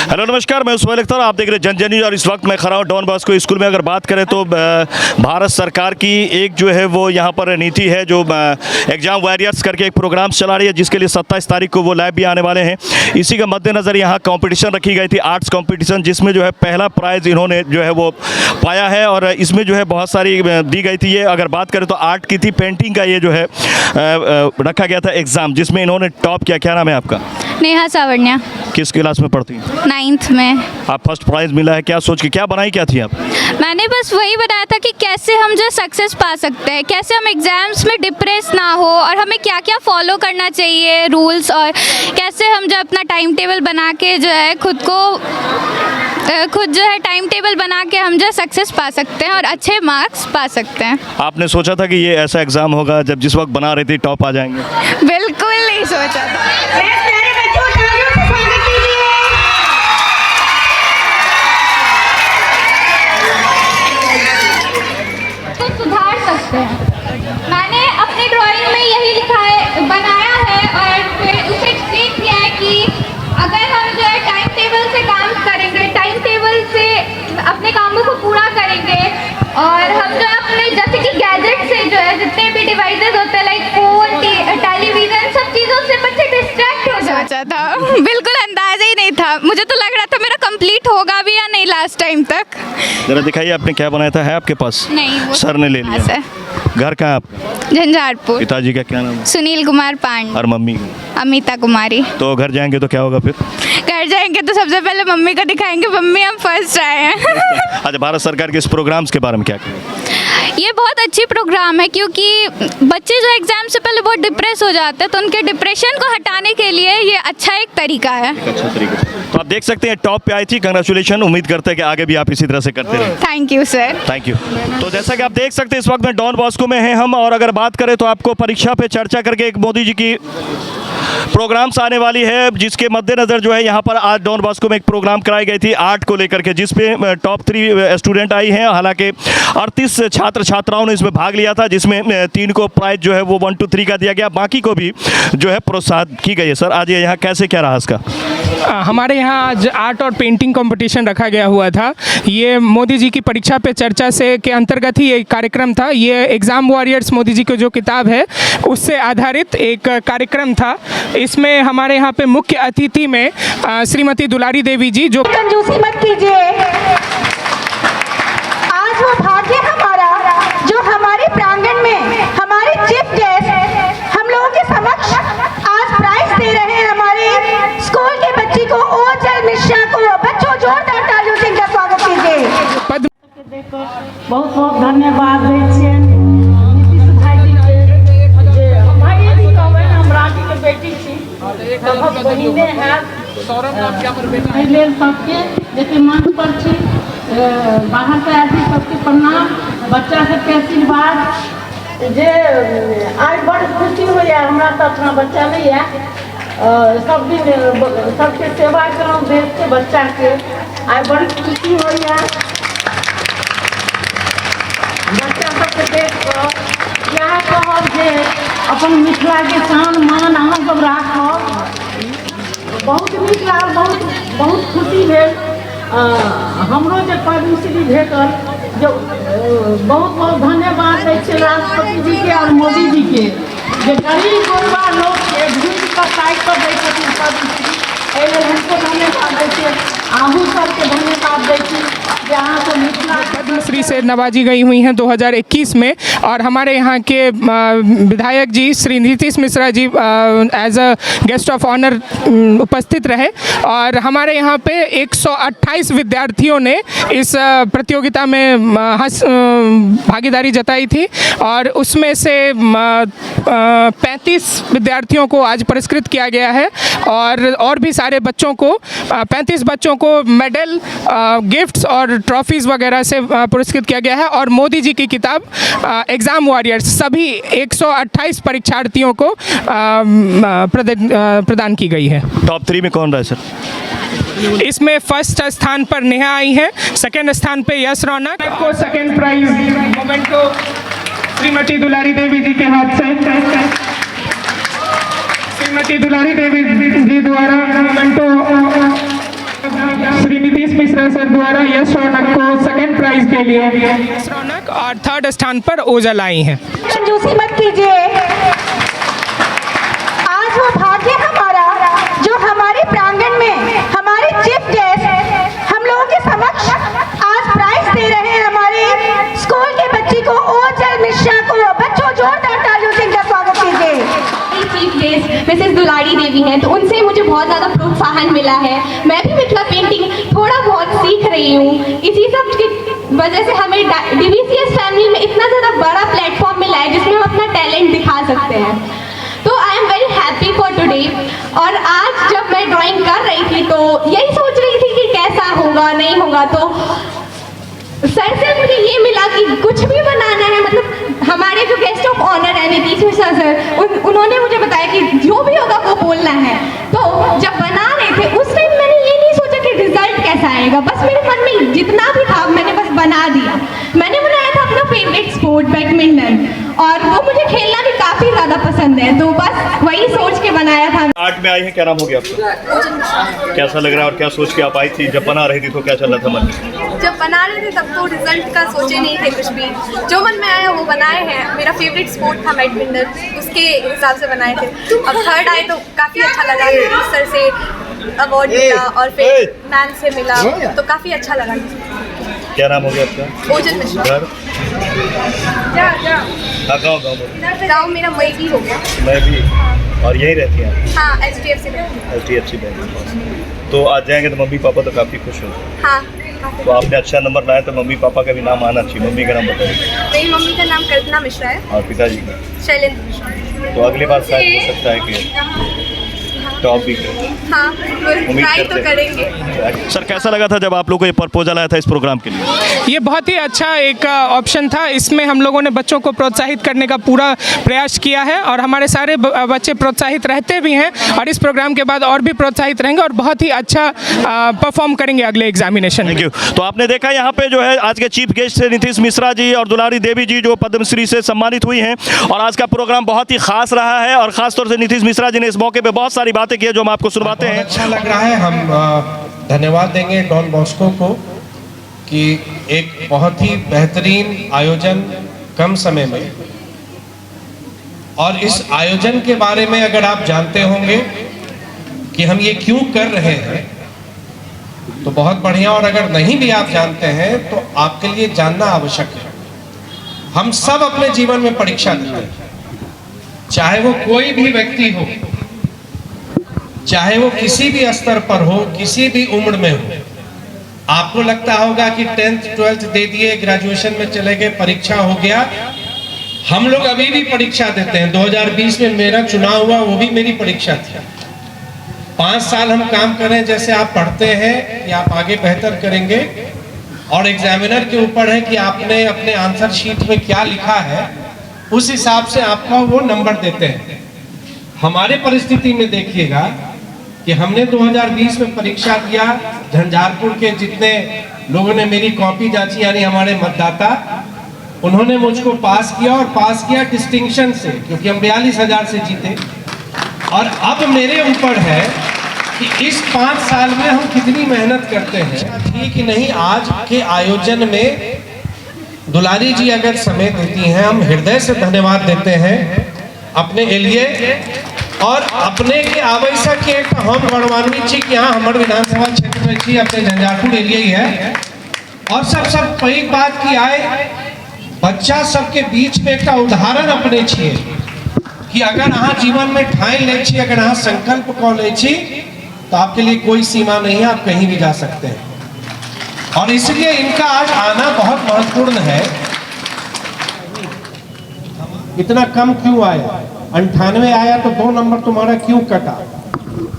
Hello नमस्कार, मैं उसमें लिखता हूँ, आप देख रहे हैं जन न्यूज़ और इस वक्त मैं खड़ा हूँ डॉन बॉस्को स्कूल में। अगर बात करें तो भारत सरकार की एक जो है वो यहाँ पर नीति है जो एग्ज़ाम वॉरियर्स करके एक प्रोग्राम चला रही है, जिसके लिए 27 तारीख को वो लाइव भी आने वाले हैं। इसी का मद्देनज़र यहाँ कंपटीशन रखी गई थी, आर्ट्स कंपटीशन, जिसमें जो है पहला प्राइज़ इन्होंने जो है वो पाया है और इसमें जो है बहुत सारी दी गई थी। ये अगर बात करें तो आर्ट की थी, पेंटिंग का ये जो है रखा गया था एग्ज़ाम, जिसमें इन्होंने टॉप किया। क्या नाम है आपका? नेहा सावरण्या। किस क्लास में पढ़ती हैं? 9th में। आप फर्स्ट प्राइज़ मिला है, क्या सोच के क्या बनाई क्या थी आप? मैंने बस वही बताया था कि कैसे हम जो सक्सेस पा सकते हैं, कैसे हम एग्ज़ाम्स में डिप्रेस ना हो और हमें क्या क्या फॉलो करना चाहिए रूल्स, और कैसे हम जो अपना टाइम टेबल बना के जो है खुद जो है टाइम टेबल बना के हम जो सक्सेस पा सकते हैं और अच्छे मार्क्स पा सकते हैं। आपने सोचा था कि ये ऐसा एग्ज़ाम होगा, जब जिस वक्त बना रही थी टॉप आ जाएंगे? बिल्कुल नहीं सोचा था। तो सुधार सकते हैं। मैंने अपनी ड्राइंग में यही लिखा है, बनाया है और फिर उसे एक्सप्लेन किया है कि अगर हम जो है टाइम टेबल से काम करेंगे, टाइम टेबल से अपने कामों को पूरा करेंगे और हम जो अपने जैसे कि गैजेट से जो है जितने भी डिवाइसेस होते हैं लाइक फोन, टेलीविज़न, सब चीज़ों से बच्चे डिस्ट्रैक्ट हो जाता था। बिल्कुल अंदाजा ही नहीं था, मुझे तो लग रहा था मेरा कंप्लीट होगा भी या नहीं लास्ट टाइम तक। जरा दिखाइए आपने क्या बनाया था, है आपके पास? नहीं, वो सर ने ले लिया। सर घर कहाँ है आपका? झंझारपुर। पिताजी का क्या नाम है? सुनील कुमार पांडे। और मम्मी? अमिता कुमारी। तो घर जाएंगे तो क्या होगा फिर? घर जाएंगे तो सबसे पहले मम्मी को दिखाएंगे, मम्मी हम फर्स्ट आए हैं। अच्छा, भारत सरकार के इस प्रोग्राम्स के बारे में क्या कहें? ये बहुत अच्छी प्रोग्राम है क्योंकि बच्चे जो एग्जाम से पहले बहुत डिप्रेस हो जाते हैं, तो उनके डिप्रेशन को हटाने के लिए ये अच्छा एक तरीका है। एक अच्छा तरीका। तो आप देख सकते हैं टॉप पे आई थी, कंग्रेचुलेशन। उम्मीद करते हैं कि आगे भी आप इसी तरह से करते रहें। Thank you sir. Thank you. तो जैसा कि आप देख सकते हैं इस वक्त में डॉन बॉस्को में हैं हम, और अगर बात करें तो आपको परीक्षा पे चर्चा करके एक मोदी जी की प्रोग्राम्स आने वाली है, जिसके मद्देनज़र जो है यहाँ पर आज डॉन बॉस्को में एक प्रोग्राम कराई गई थी आर्ट को लेकर के, जिसपे टॉप 3 स्टूडेंट आई हैं। हालांकि 38 छात्र छात्राओं ने इसमें भाग लिया था, जिसमें 3 को प्राइज जो है वो 1 to 3 का दिया गया, बाकी को भी जो है प्रोत्साहन की गई है। सर आज ये यहाँ कैसे क्या रहा इसका? हमारे यहाँ आज आर्ट और पेंटिंग कंपटीशन रखा गया हुआ था। ये मोदी जी की परीक्षा पे चर्चा से के अंतर्गत ही एक कार्यक्रम था। ये एग्ज़ाम वॉरियर्स मोदी जी की जो किताब है उससे आधारित एक कार्यक्रम था। इसमें हमारे यहाँ पे मुख्य अतिथि में श्रीमती दुलारी देवी जी, जो कंजूसी मत कीजिए। आज वो भाग्य हमारा जो हमारे प्रांगण में हमारे चीफ गेस्ट हम लोगों के समक्ष आज प्राइज दे रहे हैं। हमारे स्कूल के बच्ची को ओजल मिश्रा को, बच्चों जोरदार तालियों से इनका स्वागत कीजिए। बहुत बहुत धन्यवाद नीतीश भाई जी के, भाई जी कहबै हम रानी के बेटी छी, सभक बहिने है पहले सबके जैसे मंच पर छी, बाहर से आदमी सबके प्रणाम, बच्चा सबके आशीर्वाद। जे आज बड़ खुशी होइए, हमरा तो अपना बच्चा नहीं है, सब दिन सबके सेवा करूँ देश के बच्चा के, आज बड़ी खुशी होइए बच्चा सबके देख कर। यहाँ कहब जे अपन मिथिला के शान मान अहाँ सब राखब। बहुत नीक लागल, बहुत खुशी भेल। हमरो जे पद्मश्री भेटल, जो बहुत बहुत धन्यवाद दै छियै राष्ट्रपति जी के और मोदी जी के, जे गरीब गुरबा लोग के ढूंढ कर ताकि कर दै छथिन पद्मश्री। एहि लेल हुनको धन्यवाद दै छियै, आहू सबके धन्यवाद दै छी जे अहाँ सब मिथिला पद्मश्री से नवाजी गई हुई हैं 2021 में। और हमारे यहाँ के विधायक ji Shri Nitish Mishra ji as a guest of honour उपस्थित रहे, और हमारे यहाँ पे 128 विद्यार्थियों ने इस प्रतियोगिता में भागीदारी जताई थी, और उसमें से 35 विद्यार्थियों को आज पुरस्कृत किया गया है, और भी सारे बच्चों को 35 बच्चों को मेडल, गिफ्ट्स और ट्रॉफीज़ वगैरह से पुरस्कृत किया गया है। और मोदी जी की किताब एग्ज़ाम वॉरियर्स सभी 128 परीक्षार्थियों को प्रदान की गई है। टॉप 3 में कौन रहा है सर? इसमें फर्स्ट स्थान पर नेहा आई है, सेकंड स्थान पे यश रौनक को second prize memento Shrimati Dulari Devi जी के हाथ से, श्रीमती दुलारी देवी जी द्वारा मोमेंटो के लिए रौनक और थर्ड स्थान पर ओझल आई हैं। कंजूसी मत कीजिए। आज वो भाग्य हमारा जो हमारे प्रांगण में हमारे चीफ गेस्ट हम लोगों के समक्ष आज प्राइज दे रहे हैं हमारे स्कूल के बच्ची को, ओझल मिश्रा को। बच्चों जोरदार तालियों से इनका स्वागत कीजिए। Chief guest Mrs Dulari Devi हैं, तो उनसे मुझे बहुत ज़्यादा प्रोत्साहन मिला है। मैं भी मिथिला पेंटिंग थोड़ा बहुत सीख रही हूँ। इसी सब की वजह से हमें DVCS फैमिली में इतना ज़्यादा बड़ा प्लेटफॉर्म मिला है जिसमें हम अपना टैलेंट दिखा सकते हैं। तो I am very happy for today. और आज जब मैं ड्राइंग कर रही थी तो यही सोच रही थी कि कैसा होगा नहीं होगा, तो सर से मुझे ये मिला कि कुछ भी बनाना है, मतलब हमारे जो गेस्ट ऑफ ऑनर है नीतीश मिश्रा सर, उन्होंने मुझे बताया कि जो भी होगा वो बोलना है। तो जब बना रहे थे उस टाइम मैंने ये नहीं सोचा कि रिजल्ट कैसा आएगा, बस मेरे मन में जितना भी था मैंने बस बना दिया। मैंने बनाया था अपना फेवरेट स्पोर्ट बैडमिंटन, और वो मुझे खेलना भी काफ़ी ज़्यादा पसंद है, तो बस वही सोच के बनाया था। आर्ट में आई है, क्या नाम हो गया आपका? कैसा लग रहा है और क्या सोच के आप आई थी? जब बना रही थी तो क्या चल रहा था मन में? जब बना रहे थे तब तो रिजल्ट का सोचे नहीं थे कुछ भी, जो मन में आया वो बनाए हैं। मेरा फेवरेट स्पोर्ट था बैडमिंटन, उसके हिसाब से बनाए थे। अब थर्ड आए तो काफ़ी अच्छा लगा, सर से अवार्ड मिला और फिर मैम से मिला, तो काफ़ी अच्छा लगा। क्या नाम हो गया आपका? ओझल मिश्रा। घर गाँव मेरा मई भी हो गया। मैं भी। और यहीं रहती हैं? हाँ, HDFC में। HDFC bank. तो आज जाएंगे तो मम्मी पापा तो काफ़ी खुश होंगे। हाँ। तो आपने अच्छा नंबर लाया तो मम्मी पापा का भी नाम आना चाहिए। मम्मी का नाम बताइए। मेरी मम्मी का नाम कल्पना मिश्रा है और पिताजी का? शैलेंद्र मिश्रा। तो अगली बार शायद हो सकता है कि टॉप भी करें। हाँ, ट्राई तो करेंगे। सर कैसा लगा था जब आप लोगों को ये प्रपोजल आया था इस प्रोग्राम के लिए? ये बहुत ही अच्छा एक ऑप्शन था। इसमें हम लोगों ने बच्चों को प्रोत्साहित करने का पूरा प्रयास किया है और हमारे सारे बच्चे प्रोत्साहित रहते भी हैं और इस प्रोग्राम के बाद और भी प्रोत्साहित रहेंगे और बहुत ही अच्छा परफॉर्म करेंगे अगले एग्जामिनेशन में। Thank you. तो आपने देखा यहाँ पे जो है आज के चीफ गेस्ट थे नीतीश मिश्रा जी और दुलारी देवी जी, जो पद्मश्री से सम्मानित हुई हैं। और आज का प्रोग्राम बहुत ही खास रहा है और ख़ास तौर से नीतीश मिश्रा जी ने इस मौके पर बहुत सारी बातें की है जो हम आपको सुनवाते हैं। अच्छा लग रहा है। हम धन्यवाद देंगे डॉन बॉस्को को कि एक बहुत ही बेहतरीन आयोजन कम समय में, और इस आयोजन के बारे में अगर आप जानते होंगे कि हम ये क्यों कर रहे हैं तो बहुत बढ़िया, और अगर नहीं भी आप जानते हैं तो आपके लिए जानना आवश्यक है। हम सब अपने जीवन में परीक्षा देते हैं, चाहे वो कोई भी व्यक्ति हो, चाहे वो किसी भी स्तर पर हो, किसी भी उम्र में हो। आपको लगता होगा कि 10th 12th दे दिए, ग्रेजुएशन में चले गए, परीक्षा हो गया। हम लोग अभी भी परीक्षा देते हैं। 2020 में मेरा चुनाव हुआ, वो भी मेरी परीक्षा थी। 5 साल हम काम करें, जैसे आप पढ़ते हैं कि आप आगे बेहतर करेंगे, और एग्जामिनर के ऊपर है कि आपने अपने आंसर शीट में क्या लिखा है, उस हिसाब से आपका वो नंबर देते हैं। हमारे परिस्थिति में देखिएगा कि हमने 2020 में परीक्षा दिया, झंझारपुर के जितने लोगों ने मेरी कॉपी जांची, यानी हमारे मतदाता, उन्होंने मुझको पास किया, और पास किया डिस्टिंक्शन से, क्योंकि हम 42,000 से जीते। और अब मेरे ऊपर है कि इस 5 साल में हम कितनी मेहनत करते हैं। ठीक नहीं, आज के आयोजन में दुलारी जी अगर समय देती हैं, हम हृदय से धन्यवाद देते हैं अपने लिए, और अपने के आवश्यक के हम गणवान्वित छी कि यहाँ हमारे विधानसभा क्षेत्र में छी, अपने झंझारपुर एरिया ही है। और सब पहली बात की आए बच्चा सबके बीच में एक उदाहरण अपने छिए कि अगर अहाँ जीवन में ठान ले छी, अगर अहाँ संकल्प कऽ ले छी, तो आपके लिए कोई सीमा नहीं है, आप कहीं भी जा सकते हैं। और इसलिए इनका आज आना बहुत महत्वपूर्ण है। इतना कम क्यों आया? 98 आया तो 2 नंबर तुम्हारा क्यों कटा?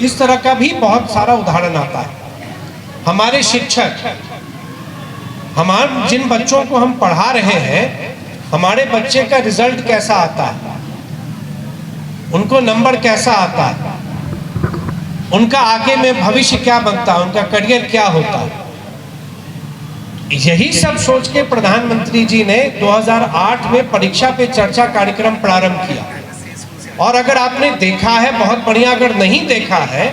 इस तरह का भी बहुत सारा उदाहरण आता है। हमारे शिक्षक, हमारे जिन बच्चों को हम पढ़ा रहे हैं, हमारे बच्चे का रिजल्ट कैसा आता है, उनको नंबर कैसा आता है, उनका आगे में भविष्य क्या बनता है, उनका करियर क्या होता है, यही सब सोच के प्रधानमंत्री जी ने 2008 में परीक्षा पे चर्चा कार्यक्रम प्रारंभ किया। और अगर आपने देखा है बहुत बढ़िया, अगर नहीं देखा है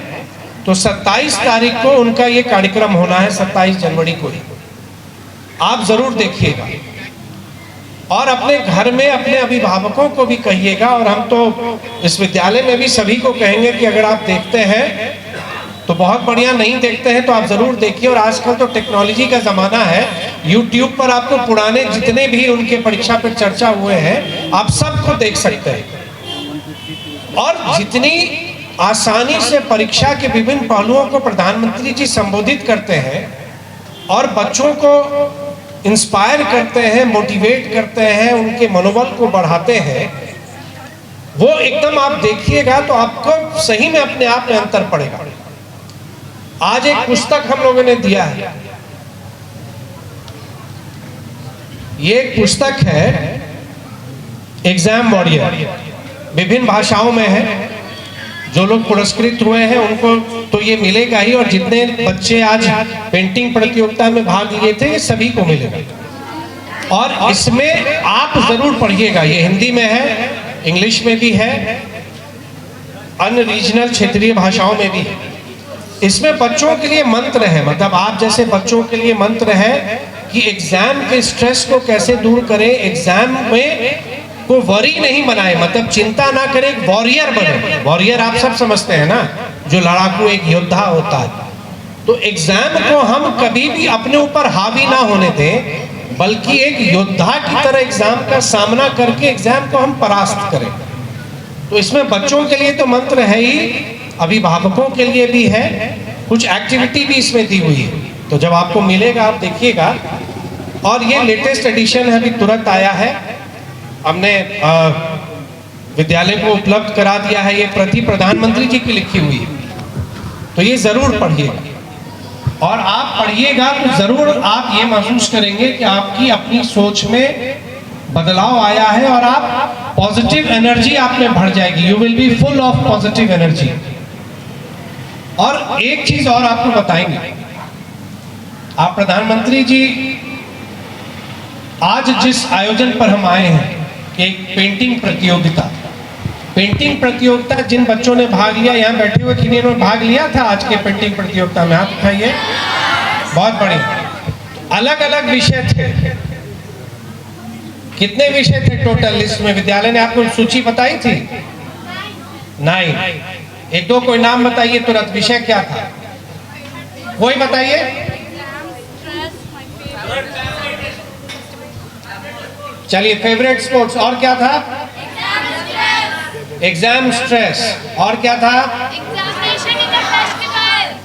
तो 27 तारीख को उनका ये कार्यक्रम होना है, 27 जनवरी को ही। आप जरूर देखिएगा और अपने घर में अपने अभिभावकों को भी कहिएगा, और हम तो इस विद्यालय में भी सभी को कहेंगे कि अगर आप देखते हैं तो बहुत बढ़िया, नहीं देखते हैं तो आप जरूर देखिए। और आजकल तो टेक्नोलॉजी का जमाना है, YouTube पर आपको पुराने जितने भी उनके परीक्षा पर चर्चा हुए हैं आप सबको देख सकते हैं। और जितनी आसानी से परीक्षा के विभिन्न पहलुओं को प्रधानमंत्री जी संबोधित करते हैं और बच्चों को इंस्पायर करते हैं, मोटिवेट करते हैं, उनके मनोबल को बढ़ाते हैं, वो एकदम आप देखिएगा तो आपको सही में अपने आप में अंतर पड़ेगा। आज एक पुस्तक हम लोगों ने दिया है, ये एक पुस्तक है एग्जाम वॉरियर, विभिन्न भाषाओं में है। जो लोग पुरस्कृत हुए हैं उनको तो ये मिलेगा ही, और जितने बच्चे आज पेंटिंग प्रतियोगिता में भाग लिए थे ये सभी को मिलेगा। और इसमें आप जरूर पढ़िएगा, ये हिंदी में है, इंग्लिश में भी है, अन्य रीजनल क्षेत्रीय भाषाओं में भी है। इसमें बच्चों के लिए मंत्र है, मतलब आप जैसे बच्चों के लिए मंत्र है कि एग्जाम के स्ट्रेस को कैसे दूर करें, एग्जाम में को वरी नहीं बनाए, मतलब चिंता ना करें, एक वॉरियर बने। वॉरियर आप सब समझते हैं ना, जो लड़ाकू एक योद्धा होता है। तो एग्जाम को हम कभी भी अपने ऊपर हावी ना होने दें, बल्कि एक योद्धा की तरह एग्जाम का सामना करके एग्जाम को हम परास्त करें। तो इसमें बच्चों के लिए तो मंत्र है ही, अभिभावकों के लिए भी है, कुछ एक्टिविटी भी इसमें दी हुई है। तो जब आपको मिलेगा आप देखिएगा। और ये लेटेस्ट एडिशन है, अभी तुरंत आया है, हमने विद्यालय को उपलब्ध करा दिया है। ये प्रति प्रधानमंत्री जी की लिखी हुई है, तो ये जरूर पढ़िएगा। और आप पढ़िएगा तो जरूर आप ये महसूस करेंगे कि आपकी अपनी सोच में बदलाव आया है और आप पॉजिटिव एनर्जी आप में भर जाएगी। You will be full of positive energy. और एक चीज और आपको बताएंगे, आप प्रधानमंत्री जी आज जिस आयोजन पर हम आए हैं, एक पेंटिंग प्रतियोगिता, जिन बच्चों ने भाग लिया, यहाँ बैठे हुए किन्हीं ने भाग लिया था आज के पेंटिंग प्रतियोगिता में, हाथ उठाइए। बहुत बढ़िया। अलग अलग विषय थे, कितने विषय थे टोटल लिस्ट में? विद्यालय ने आपको सूची बताई थी? 9। एक दो कोई नाम बताइए तुरंत, विषय क्या था कोई बताइए? चलिए, फेवरेट स्पोर्ट्स, और क्या था? एग्जाम स्ट्रेस, और क्या था?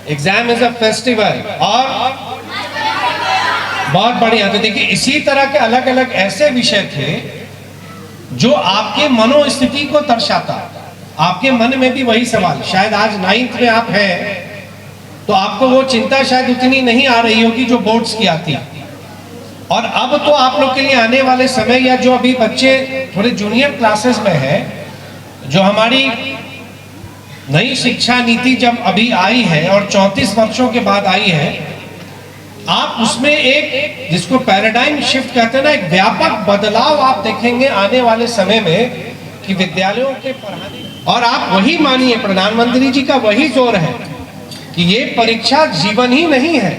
एग्जाम इज अ फेस्टिवल, और बहुत बढ़िया। तो देखिए, इसी तरह के अलग अलग ऐसे विषय थे जो आपके मनोस्थिति को दर्शाता। आपके मन में भी वही सवाल, शायद आज 9th में आप हैं तो आपको वो चिंता शायद उतनी नहीं आ रही होगी जो बोर्ड्स की आती है। और अब तो आप लोग के लिए आने वाले समय, या जो अभी बच्चे थोड़े जूनियर क्लासेस में हैं, जो हमारी नई शिक्षा नीति जब अभी आई है और 34 वर्षों के बाद आई है, आप उसमें एक, जिसको पैराडाइम शिफ्ट कहते हैं ना, एक व्यापक बदलाव आप देखेंगे आने वाले समय में कि विद्यालयों के पढ़ाने। और आप वही मानिए, प्रधानमंत्री जी का वही जोर है कि ये परीक्षा जीवन ही नहीं है,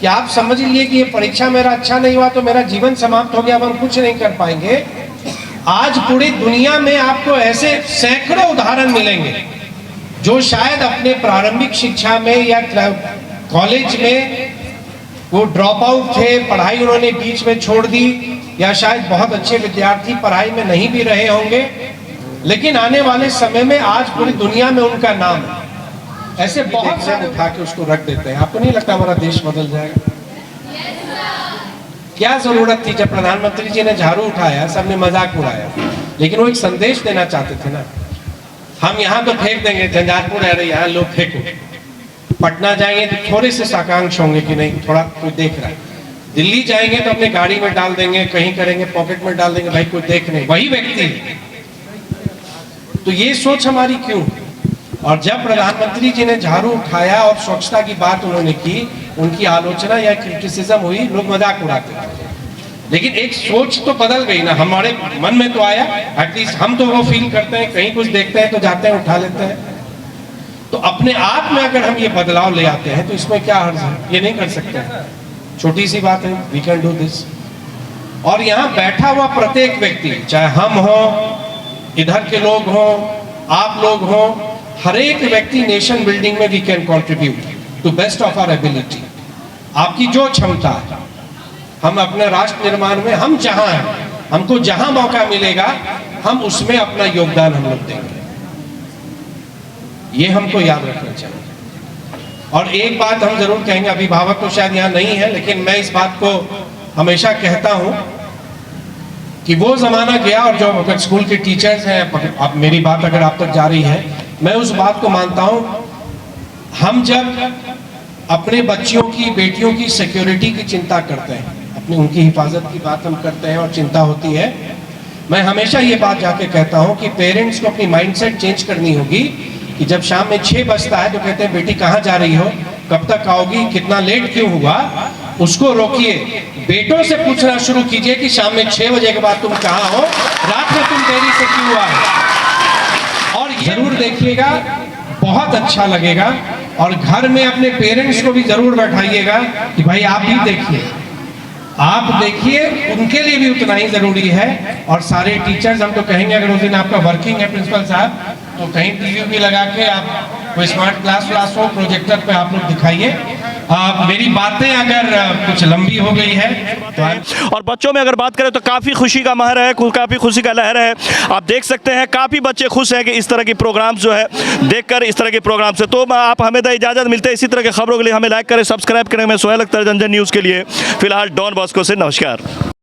कि आप समझ लीजिए कि ये परीक्षा मेरा अच्छा नहीं हुआ तो मेरा जीवन समाप्त हो गया, अब हम कुछ नहीं कर पाएंगे। आज पूरी दुनिया में आपको ऐसे सैकड़ों उदाहरण मिलेंगे जो शायद अपने प्रारंभिक शिक्षा में या कॉलेज में वो ड्रॉप आउट थे, पढ़ाई उन्होंने बीच में छोड़ दी, या शायद बहुत अच्छे विद्यार्थी पढ़ाई में नहीं भी रहे होंगे, लेकिन आने वाले समय में आज पूरी दुनिया में उनका नाम है। ऐसे बहुत से उठा के उसको रख देते हैं। आपको नहीं लगता हमारा देश बदल जाएगा? क्या जरूरत थी जब प्रधानमंत्री जी ने झाड़ू उठाया, सबने मजाक उड़ाया, लेकिन वो एक संदेश देना चाहते थे ना। हम यहाँ तो फेंक देंगे, झंझारपुर रह रहे यहाँ लोग फेंको, पटना जाएंगे तो थोड़े से साकांक्ष होंगे कि नहीं थोड़ा कोई देख रहा है, दिल्ली जाएंगे तो अपने गाड़ी में डाल देंगे, कहीं करेंगे पॉकेट में डाल देंगे, भाई कोई देख नहीं, वही व्यक्ति। तो ये सोच हमारी क्यों? और जब प्रधानमंत्री जी ने झाड़ू उठाया और स्वच्छता की बात उन्होंने की, उनकी आलोचना या क्रिटिसिज्म हुई, लोग मजाक उड़ाते। लेकिन एक सोच तो बदल गई ना, हमारे मन में तो आया, एटलीस्ट हम तो वो फील करते हैं, कहीं कुछ देखते हैं तो जाते हैं उठा लेते हैं। तो अपने आप में अगर हम ये बदलाव ले आते हैं तो इसमें क्या हर्ज है? ये नहीं कर सकते। छोटी सी बात है, वी कैन डू दिस। और यहाँ बैठा हुआ प्रत्येक व्यक्ति, चाहे हम हो, इधर के लोग हों, आप लोग हों, हर एक व्यक्ति नेशन बिल्डिंग में we can contribute to best of our ability. आपकी जो क्षमता है, हम अपने राष्ट्र निर्माण में, हम जहां हैं, हमको जहां मौका मिलेगा हम उसमें अपना योगदान हम लोग देंगे। ये हमको याद रखना चाहिए। और एक बात हम जरूर कहेंगे, अभिभावक तो शायद यहाँ नहीं है, लेकिन मैं इस बात को हमेशा कहता हूं कि वो जमाना गया, और जो अगर स्कूल के टीचर्स हैं, अब मेरी बात अगर आप तक जा रही है, मैं उस बात को मानता हूं, हम जब अपने बच्चियों की, बेटियों की सिक्योरिटी की चिंता करते हैं, अपनी उनकी हिफाजत की बात हम करते हैं और चिंता होती है, मैं हमेशा ये बात जाके कहता हूं कि पेरेंट्स को अपनी माइंडसेट चेंज करनी होगी कि जब शाम में 6 बजता है तो कहते हैं बेटी कहाँ जा रही हो, कब तक आओगी, कितना लेट क्यों हुआ, उसको रोकिए। बेटों से पूछना शुरू कीजिए कि शाम में 6 बजे के बाद तुम कहाँ हो, रात में तुम देरी से क्यों हुआ है। और जरूर देखिएगा, बहुत अच्छा लगेगा। और घर में अपने पेरेंट्स को भी जरूर बैठाइएगा कि भाई आप भी देखिए, आप देखिए, उनके लिए भी उतना ही जरूरी है। और सारे टीचर्स, हम तो कहेंगे अगर उस दिन आपका वर्किंग है प्रिंसिपल साहब, तो कहीं टीवी भी लगा के आप कोई स्मार्ट क्लास हो, प्रोजेक्टर पे आप लोग दिखाइए। मेरी बातें अगर कुछ लंबी हो गई है तो और बच्चों में अगर बात करें तो काफ़ी खुशी का महर है, काफ़ी खुशी का लहर है। आप देख सकते हैं काफ़ी बच्चे खुश हैं कि इस तरह की प्रोग्राम्स जो है देखकर, इस तरह के प्रोग्राम से। तो आप हमें तो इजाज़त मिलते हैं इसी तरह की खबरों के लिए। हमें लाइक करें, सब्सक्राइब करें। मैं सोहेल अख्तर, जनजन न्यूज़ के लिए फ़िलहाल डॉन बॉस्को से नमस्कार।